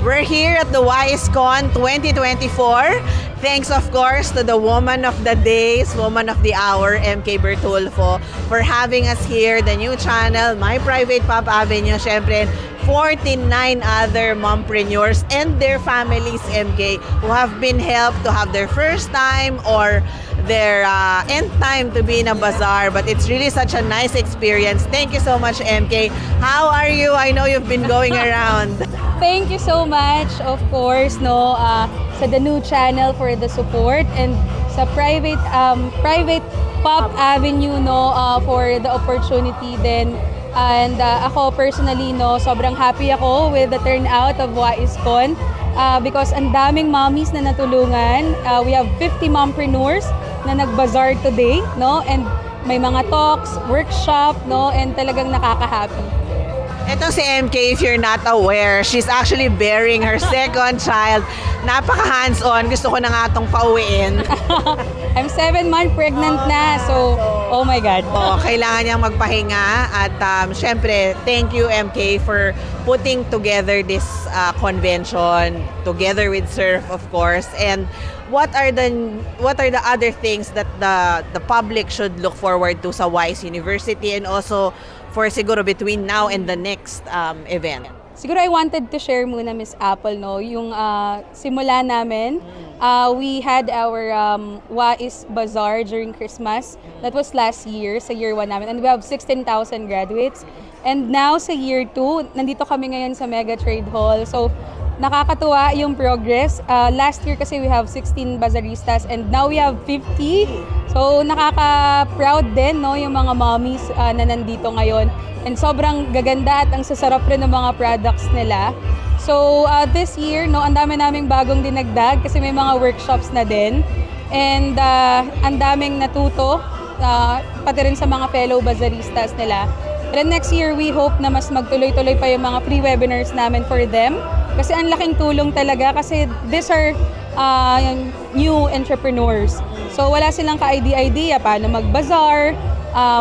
We're here at the WISECon 2024. Thanks, of course, to the woman of the days, woman of the hour, MK Bertulfo, for having us here, the new channel, My Private Pop Avenue, syempre, 49 other mompreneurs and their families, MK, who have been helped to have their first time or their end time to be in a bazaar. But it's really such a nice experience. Thank you so much, MK. How are you? I know you've been going around. Thank you so much, of course, no, sa the new channel for the support, and sa private Pop Avenue, no, for the opportunity din. And ako personally, no, sobrang happy ako with the turnout of WISECon because ang daming mommies na natulungan. We have 50 mompreneurs na nag-bazaar today, no, and may mga talks, workshop, no, and talagang nakaka-happy. Ito si MK, if you're not aware, she's actually bearing her second child. Napaka hands-on. Gusto ko na nga itong pauwiin. I'm 7 months pregnant na, so oh my God. Kailangan niyang magpahinga. At syempre, thank you MK for putting together this convention together with Surf, of course. And what are the other things that the public should look forward to sa WISE University, and also for siguro between now and the next event? Siguro I wanted to share muna, Miss Apple, no, yung simula namin. We had our WISE Bazaar during Christmas. That was last year, sa year 1 namin. And we have 16,000 graduates. And now sa year 2, nandito kami ngayon sa Mega Trade Hall. So nakakatuwa yung progress. Last year kasi we have 16 bazaristas and now we have 50. So nakaka-proud din, no, yung mga mommies na nandito ngayon. And sobrang gaganda at ang sasarap rin ng mga products nila. So this year, no, ang dami naming bagong dinagdag kasi may mga workshops na din. And ang daming natuto, pati rin sa mga fellow bazaristas nila. And next year, we hope na mas magtuloy-tuloy pa yung mga free webinars namin for them. Kasi ang laking tulong talaga kasi these are new entrepreneurs. So wala silang ka-idea paano mag-bazaar,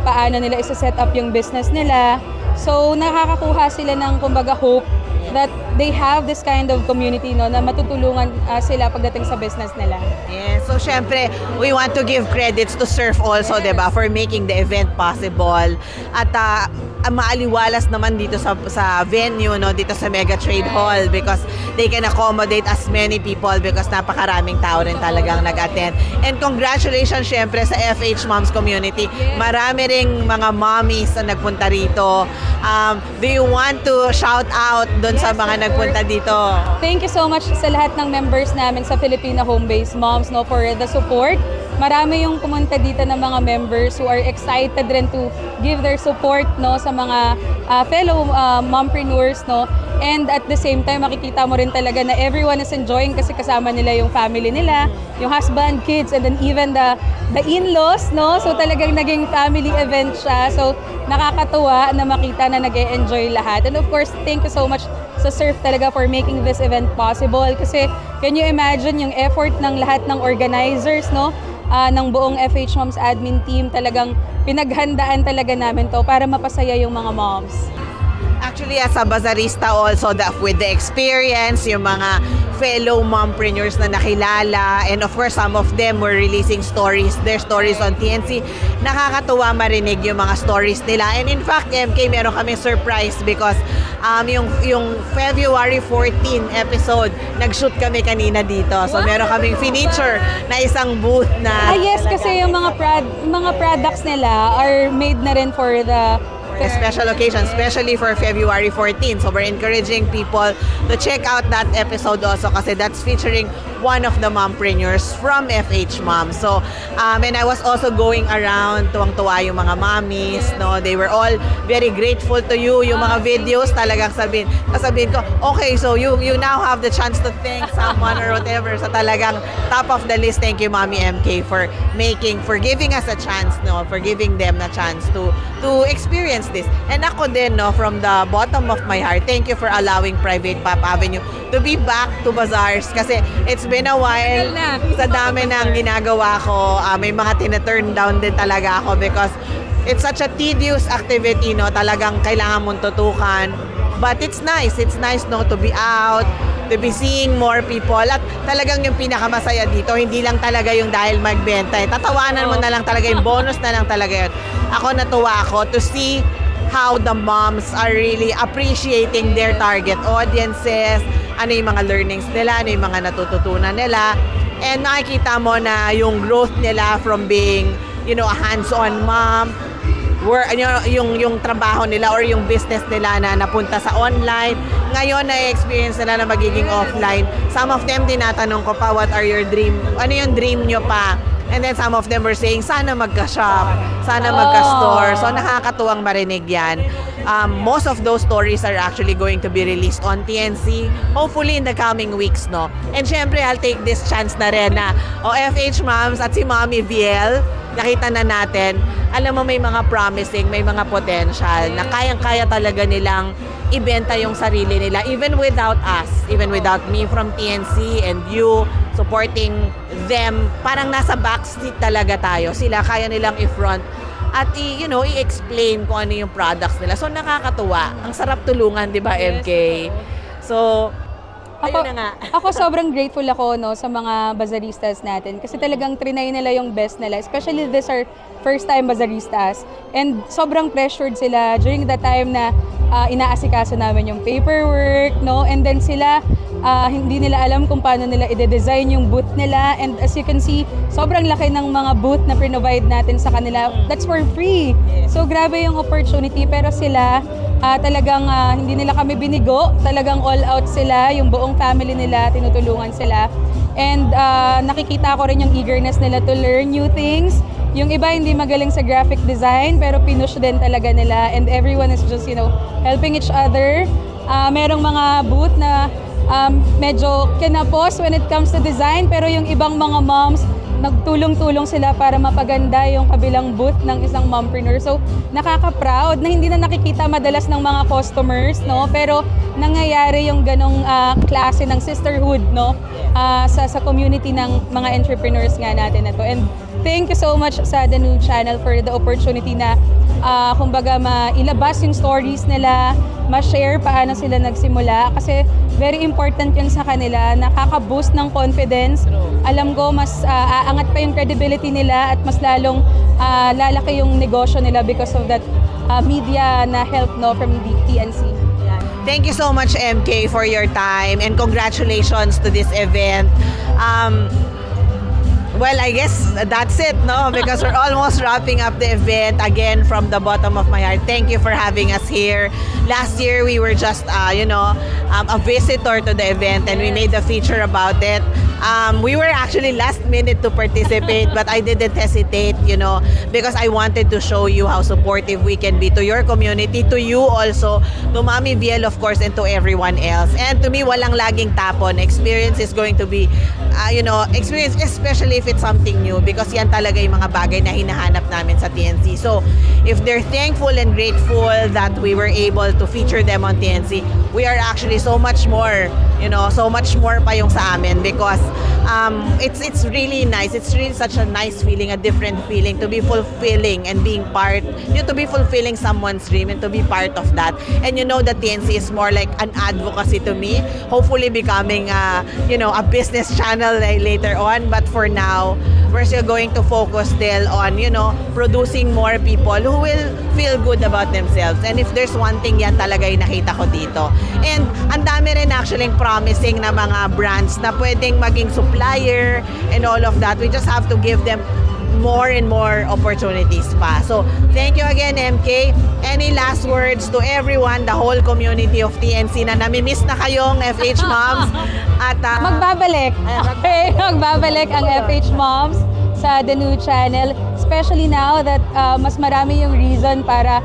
paano nila isa-set up yung business nila. So nakakakuha sila ng kumbaga hope that they have this kind of community, no, na matutulungan sila pagdating sa business nila. Yeah, so syempre, we want to give credits to Surf also, yes, diba, for making the event possible. At maaliwalas naman dito sa venue, no, dito sa Mega Trade Hall, because they can accommodate as many people because napakaraming tao rin talagang nag-attend. And congratulations syempre sa FH Moms community. Marami ring mga mommies na nagpunta rito. Do you want to shout out doon sa mga nagpunta dito? Thank you so much sa lahat ng members namin sa Filipina Home-Based Moms, no, for the support. Marami yung pumunta dito ng mga members who are excited rin to give their support, no, sa mga fellow mompreneurs, no. And at the same time, makikita mo rin talaga na everyone is enjoying kasi kasama nila yung family nila, yung husband, kids, and then even the in-laws, no. So talagang naging family event siya. So nakakatuwa na makita na nag-e-enjoy lahat. And of course, thank you so much sa Surf talaga for making this event possible. Kasi can you imagine yung effort ng lahat ng organizers, no? Ng buong FH Moms admin team, talagang pinaghandaan talaga namin to para mapasaya yung mga moms. Actually, as a bazaarista also, with the experience, yung mga fellow mompreneurs na nakilala, and of course, some of them were releasing their stories on TNC. Nakakatuwa marinig yung mga stories nila. And in fact, MK, meron kami surprise because yung February 14 episode, nag-shoot kami kanina dito. So, meron kaming feature na isang booth na... yes, kasi yung mga products nila are made na rin for the special occasion, especially for February 14. So we're encouraging people to check out that episode also kasi that's featuring one of the mompreneurs from FH Mom. So, and I was also going around, tuwang-tuwa yung mga mommies, no? They were all very grateful to you. Yung mga videos, talagang sabihin ko, okay, so you now have the chance to thank someone or whatever. So talagang top of the list. Thank you, Mommy MK, for giving us a chance, no? For giving them a chance to experience this. And ako din, no, from the bottom of my heart, thank you for allowing Private Pop Avenue to be back to bazaars kasi it's been a while. Sa dami ng ginagawa ko, may mga tina-turn down din talaga ako because it's such a tedious activity, no, talagang kailangan mong tutukan. But it's nice, no, to be out, to be seeing more people. At talagang yung pinakamasaya dito, hindi lang talaga yung dahil magbenta. Tatawanan mo na lang talaga, yung bonus na lang talaga yun. Ako natuwa ako to see how the moms are really appreciating their target audiences, ano yung mga learnings nila, ano yung mga natututunan nila. And nakikita mo na yung growth nila from being, a hands-on mom, yung trabaho nila or yung business nila na napunta sa online. Ngayon na-experience nila na magiging offline. Some of them, tinatanong ko pa, what are your dream? Ano yung dream nyo pa? And then some of them were saying, sana magka-shop, sana magka-store. So nakakatuwang marinig yan. Most of those stories are actually going to be released on TNC, hopefully in the coming weeks, no? And syempre, I'll take this chance na rin na, FH Moms at si Mommy VL, nakita na natin, alam mo may mga promising, may mga potential na kayang-kaya talaga nilang ibenta yung sarili nila, even without us, even without me from TNC and you supporting them. Parang nasa backseat talaga tayo. Sila kaya nilang i-front at i-explain kung ano yung products nila. So nakakatuwa. Ang sarap tulungan, 'di ba, MK? So ako sobrang grateful ako sa mga bazaristas natin kasi talagang trinay nila yung best nila, especially this are first time bazaristas, and sobrang pressured sila during the time na inaasikaso namin yung paperwork, and then sila hindi nila alam kung paano nila i-design yung booth nila, and as you can see, sobrang laki ng mga booth na provide natin sa kanila. That's for free. So grabe yung opportunity, pero sila talagang hindi nila kami binigo, talagang all out sila, yung buong family nila, tinutulungan sila. And nakikita ko rin yung eagerness nila to learn new things. Yung iba hindi magaling sa graphic design, pero pinush din talaga nila, and everyone is just, helping each other. Merong mga booth na medyo kinapos when it comes to design, pero yung ibang mga moms, nagtulong-tulong sila para mapaganda yung kabilang booth ng isang mompreneur. So, nakaka-proud na hindi na nakikita madalas ng mga customers, pero nangyayari yung ganong klase ng sisterhood, sa community ng mga entrepreneurs nga natin na to. And thank you so much sa The New Channel for the opportunity na kumbaga mailabas yung stories nila, ma-share paano sila nagsimula, kasi very important yun sa kanila, nakaka-boost ng confidence. Alam ko mas aangat pa yung credibility nila at mas lalong lalaki yung negosyo nila because of that media na help from the TNC. Thank you so much, MK, for your time, and congratulations to this event. Well, I guess that's it, because we're almost wrapping up the event. Again, from the bottom of my heart, thank you for having us here. Last year, we were just, a visitor to the event, and we made a feature about it. We were actually last minute to participate, but I didn't hesitate, because I wanted to show you how supportive we can be to your community, to you also, to Mommy VL, of course, and to everyone else. And to me, walang laging tapon. Experience is going to be, experience, especially if it's something new, because yan talaga yung mga bagay na hinahanap namin sa TNC. So, if they're thankful and grateful that we were able to feature them on TNC, we are actually so much more, so much more pa yung sa amin, because it's really nice. It's really such a nice feeling, a different feeling to be fulfilling and being part, to be fulfilling someone's dream and to be part of that. And that TNC is more like an advocacy to me, hopefully becoming a business channel later on. But for now, we're still going to focus still on, producing more people who will feel good about themselves. And if there's one thing, yan talaga yung nakita ko dito. And ang dami rin actually promising na mga brands na pwedeng maging supplier and all of that. We just have to give them more and more opportunities pa. So, thank you again, MK. Any last words to everyone, the whole community of TNC na namimiss na kayong FH Moms? At magbabalik. Okay, magbabalik ang FH Moms sa The New Channel, especially now that mas marami yung reason para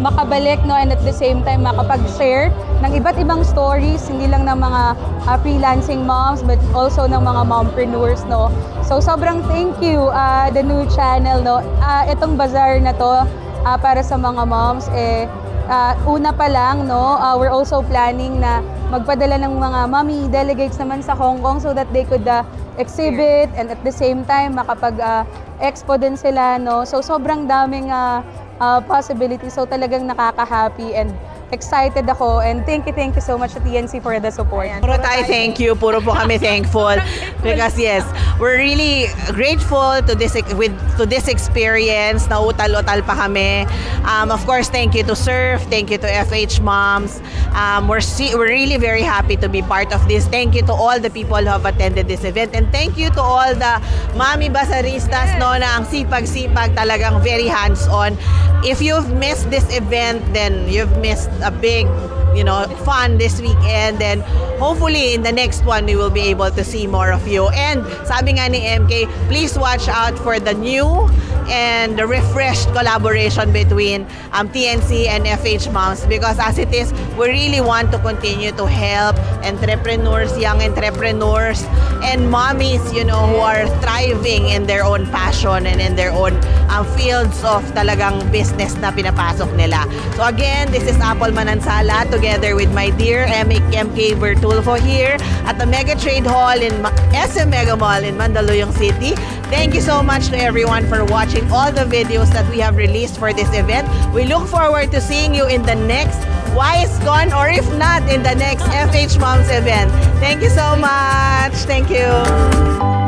makabalik, and at the same time makapag-share ng iba't ibang stories, hindi lang ng mga freelancing moms but also ng mga mompreneurs, So sobrang thank you, The New Channel, itong bazaar na to para sa mga moms, una pa lang, we're also planning na magpadala ng mga mommy delegates naman sa Hong Kong so that they could exhibit, and at the same time makapag-expo din sila, So sobrang daming possibilities, so talagang nakaka-happy, and excited ako, and thank you so much to TNC for the support. Puro tayo thank you. Puro po kami thankful. Because yes, we're really grateful to this experience. Nautal-utal pa kami. Of course, thank you to Surf. Thank you to FH Moms. We're really very happy to be part of this. Thank you to all the people who have attended this event. And thank you to all the Mami Bazaristas, no, na ang sipag-sipag, talagang very hands-on. If you've missed this event, then you've missed a big, fun this weekend. And hopefully in the next one, we will be able to see more of you. And sabi nga ni MK, please watch out for the new and the refreshed collaboration between TNC and FH Moms, because as it is, we really want to continue to help entrepreneurs, young entrepreneurs, and mommies, who are thriving in their own passion and in their own fields of talagang business na pinapasok nila. So again, this is Apple Manansala together with my dear MK Vertulfo here at the Mega Trade Hall in SM Mega Mall in Mandaluyong City. Thank you so much to everyone for watching all the videos that we have released for this event. We look forward to seeing you in the next WiseCon, or if not, in the next FH Moms event. Thank you so much. Thank you.